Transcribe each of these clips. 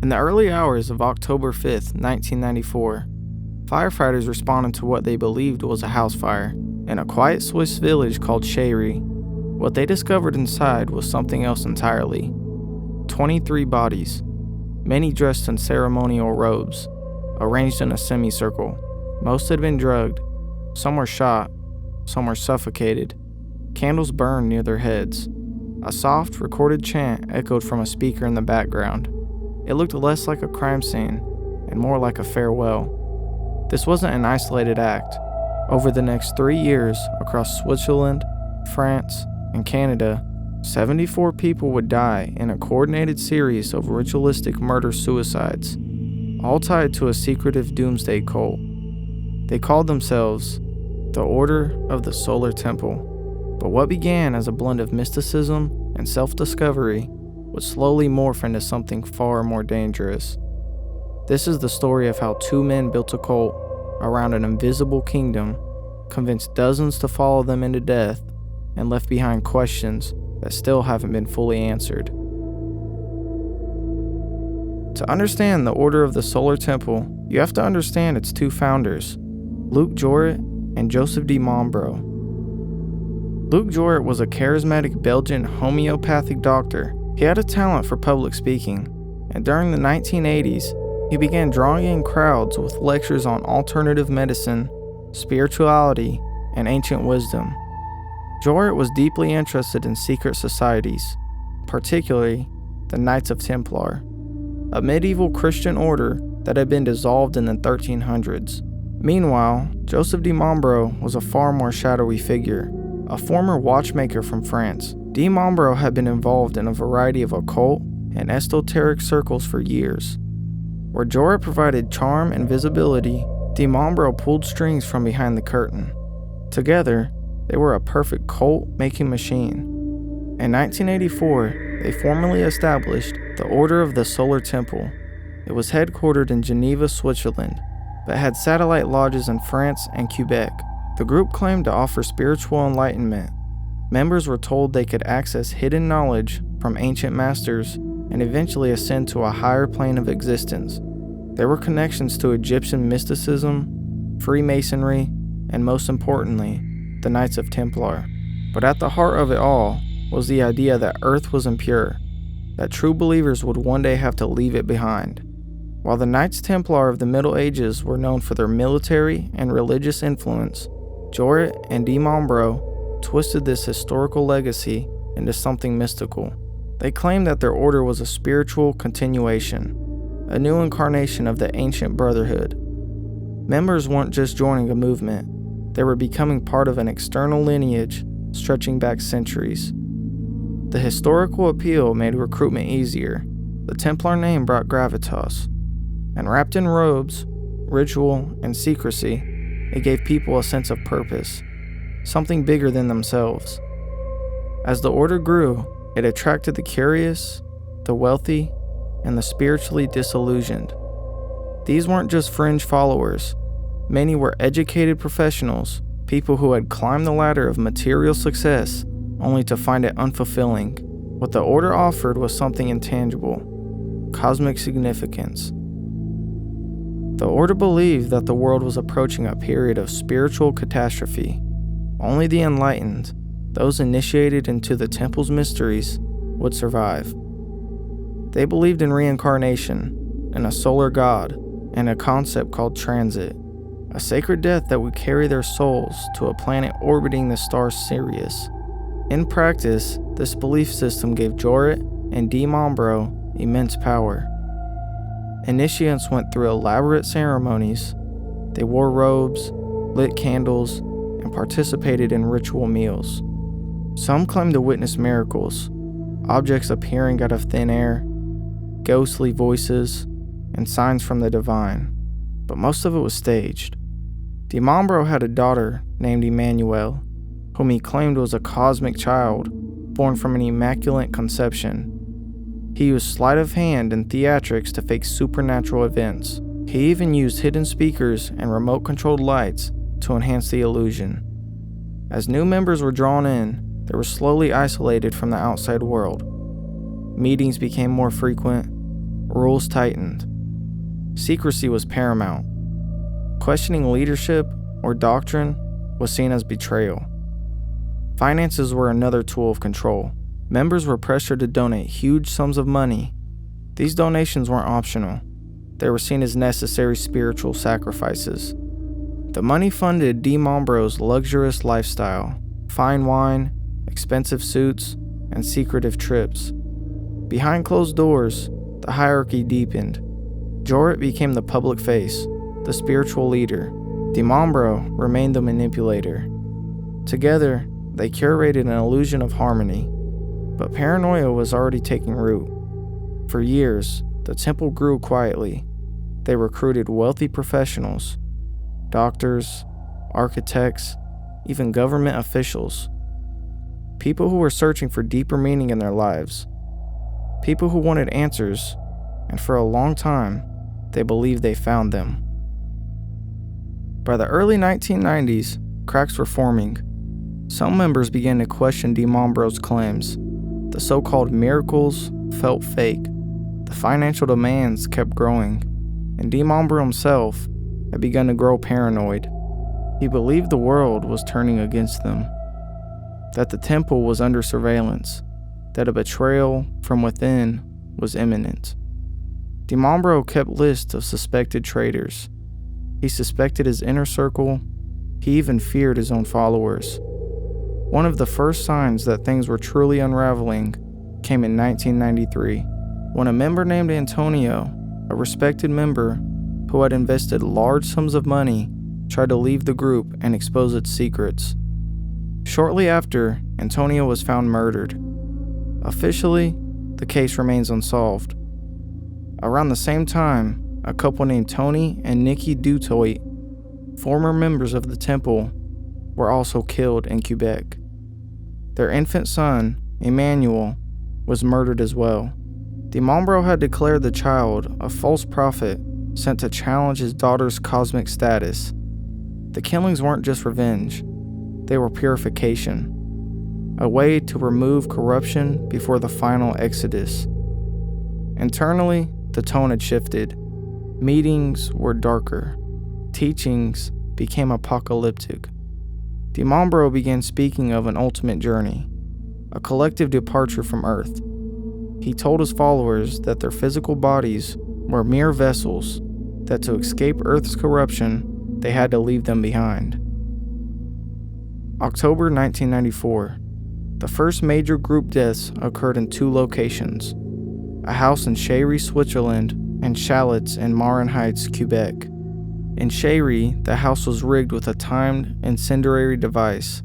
In the early hours of October 5th, 1994, firefighters responded to what they believed was a house fire in a quiet Swiss village called Chéry. What they discovered inside was something else entirely. 23 bodies, many dressed in ceremonial robes, arranged in a semicircle. Most had been drugged, some were shot, some were suffocated. Candles burned near their heads. A soft, recorded chant echoed from a speaker in the background. It looked less like a crime scene and more like a farewell. This wasn't an isolated act. Over the next 3 years, across Switzerland, France, and Canada, 74 people would die in a coordinated series of ritualistic murder-suicides, all tied to a secretive doomsday cult. They called themselves the Order of the Solar Temple. But what began as a blend of mysticism and self-discovery would slowly morph into something far more dangerous. This is the story of how two men built a cult around an invisible kingdom, convinced dozens to follow them into death, and left behind questions that still haven't been fully answered. To understand the Order of the Solar Temple, you have to understand its two founders, Luc Jorit and Joseph de Mombro. Luc Jorit was a charismatic Belgian homeopathic doctor. He had a talent for public speaking, and during the 1980s, he began drawing in crowds with lectures on alternative medicine, spirituality, and ancient wisdom. Jorit was deeply interested in secret societies, particularly the Knights of Templar, a medieval Christian order that had been dissolved in the 1300s. Meanwhile, Joseph de Mombro was a far more shadowy figure, a former watchmaker from France. De Mombro had been involved in a variety of occult and esoteric circles for years. Where Jorit provided charm and visibility, de Mombro pulled strings from behind the curtain. Together, they were a perfect cult-making machine. In 1984, they formally established the Order of the Solar Temple. It was headquartered in Geneva, Switzerland, but had satellite lodges in France and Quebec. The group claimed to offer spiritual enlightenment. Members were told they could access hidden knowledge from ancient masters and eventually ascend to a higher plane of existence. There were connections to Egyptian mysticism, Freemasonry, and most importantly, the Knights of Templar. But at the heart of it all was the idea that Earth was impure, that true believers would one day have to leave it behind. While the Knights Templar of the Middle Ages were known for their military and religious influence, Jorit and de Mombro twisted this historical legacy into something mystical. They claimed that their order was a spiritual continuation, a new incarnation of the ancient brotherhood. Members weren't just joining a movement, they were becoming part of an external lineage stretching back centuries. The historical appeal made recruitment easier. The Templar name brought gravitas, and wrapped in robes, ritual, and secrecy, it gave people a sense of purpose, something bigger than themselves. As the order grew, it attracted the curious, the wealthy, and the spiritually disillusioned. These weren't just fringe followers. Many were educated professionals, people who had climbed the ladder of material success only to find it unfulfilling. What the order offered was something intangible, cosmic significance. The order believed that the world was approaching a period of spiritual catastrophe. Only the enlightened, those initiated into the temple's mysteries, would survive. They believed in reincarnation, in a solar god, and a concept called transit, a sacred death that would carry their souls to a planet orbiting the star Sirius. In practice, this belief system gave Jorit and de Mombro immense power. Initiates went through elaborate ceremonies. They wore robes, lit candles, and participated in ritual meals. Some claimed to witness miracles, objects appearing out of thin air, ghostly voices, and signs from the divine. But most of it was staged. De Mombro had a daughter named Emmanuelle, whom he claimed was a cosmic child born from an immaculate conception. He used sleight of hand and theatrics to fake supernatural events. He even used hidden speakers and remote-controlled lights to enhance the illusion. As new members were drawn in, they were slowly isolated from the outside world. Meetings became more frequent, rules tightened. Secrecy was paramount. Questioning leadership or doctrine was seen as betrayal. Finances were another tool of control. Members were pressured to donate huge sums of money. These donations weren't optional. They were seen as necessary spiritual sacrifices. The money funded DiMambro's luxurious lifestyle, fine wine, expensive suits, and secretive trips. Behind closed doors, the hierarchy deepened. Joret became the public face, the spiritual leader. DiMambro remained the manipulator. Together, they curated an illusion of harmony, but paranoia was already taking root. For years, the temple grew quietly. They recruited wealthy professionals, doctors, architects, even government officials. People who were searching for deeper meaning in their lives. People who wanted answers, and for a long time, they believed they found them. By the early 1990s, cracks were forming. Some members began to question DiMambro's claims. The so-called miracles felt fake. The financial demands kept growing, and DiMambro himself had begun to grow paranoid. He believed the world was turning against them, that the temple was under surveillance, that a betrayal from within was imminent. DiMambro kept lists of suspected traitors. He suspected his inner circle. He even feared his own followers. One of the first signs that things were truly unraveling came in 1993, when a member named Antonio, a respected member who had invested large sums of money, tried to leave the group and expose its secrets. Shortly after, Antonio was found murdered. Officially, the case remains unsolved. Around the same time, a couple named Tony and Nikki Dutoit, former members of the temple, were also killed in Quebec. Their infant son, Emmanuel, was murdered as well. DiMambro had declared the child a false prophet sent to challenge his daughter's cosmic status. The killings weren't just revenge, they were purification, a way to remove corruption before the final exodus. Internally, the tone had shifted. Meetings were darker. Teachings became apocalyptic. DiMambro began speaking of an ultimate journey, a collective departure from Earth. He told his followers that their physical bodies were mere vessels, that to escape Earth's corruption, they had to leave them behind. October 1994. The first major group deaths occurred in two locations, a house in Chéry, Switzerland, and chalets in Marin Heights, Quebec. In Chéry, the house was rigged with a timed incendiary device.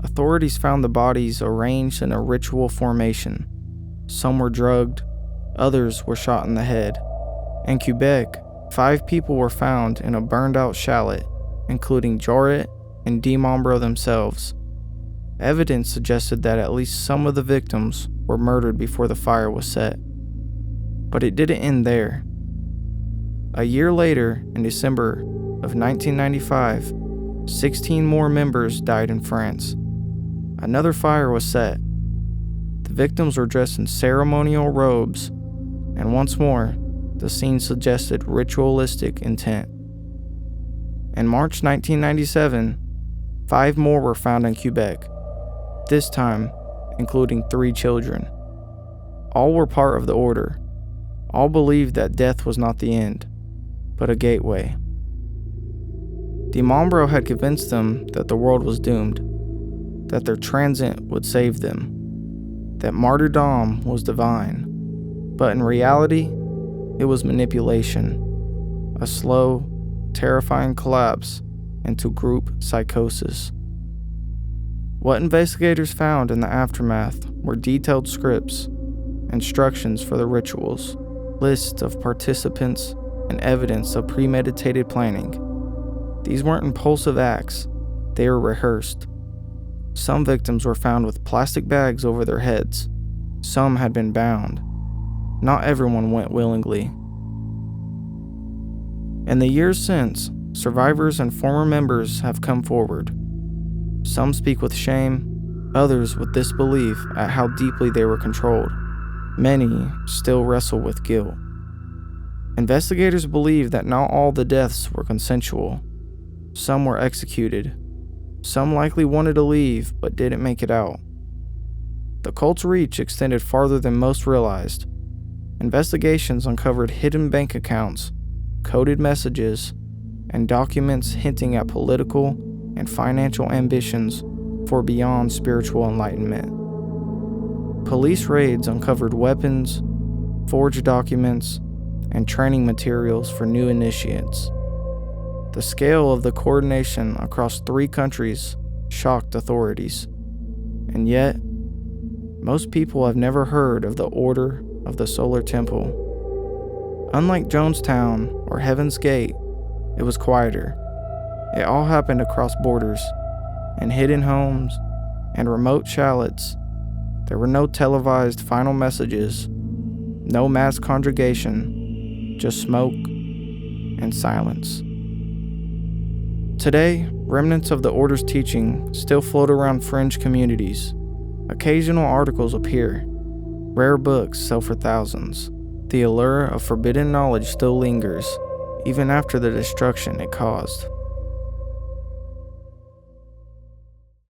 Authorities found the bodies arranged in a ritual formation. Some were drugged, others were shot in the head. In Quebec, 5 people were found in a burned-out chalet, including Joret and DiMambro themselves. Evidence suggested that at least some of the victims were murdered before the fire was set. But it didn't end there. A year later, in December of 1995, 16 more members died in France. Another fire was set. The victims were dressed in ceremonial robes, and once more, the scene suggested ritualistic intent. In March 1997, 5 more were found in Quebec, this time including 3 children. All were part of the order. All believed that death was not the end, but a gateway. DiMambro had convinced them that the world was doomed, that their transit would save them, that martyrdom was divine. But in reality, it was manipulation, a slow, terrifying collapse into group psychosis. What investigators found in the aftermath were detailed scripts, instructions for the rituals, lists of participants, and evidence of premeditated planning. These weren't impulsive acts, they were rehearsed. Some victims were found with plastic bags over their heads. Some had been bound. Not everyone went willingly. In the years since, survivors and former members have come forward. Some speak with shame, others with disbelief at how deeply they were controlled. Many still wrestle with guilt. Investigators believe that not all the deaths were consensual. Some were executed. Some likely wanted to leave but didn't make it out. The cult's reach extended farther than most realized. Investigations uncovered hidden bank accounts, coded messages, and documents hinting at political and financial ambitions for beyond spiritual enlightenment. Police raids uncovered weapons, forged documents, and training materials for new initiates. The scale of the coordination across 3 countries shocked authorities. And yet, most people have never heard of the Order of the Solar Temple. Unlike Jonestown or Heaven's Gate, it was quieter. It all happened across borders, in hidden homes and remote chalets. There were no televised final messages, no mass congregation, just smoke and silence. Today, remnants of the Order's teaching still float around fringe communities. Occasional articles appear. Rare books sell for thousands. The allure of forbidden knowledge still lingers, even after the destruction it caused.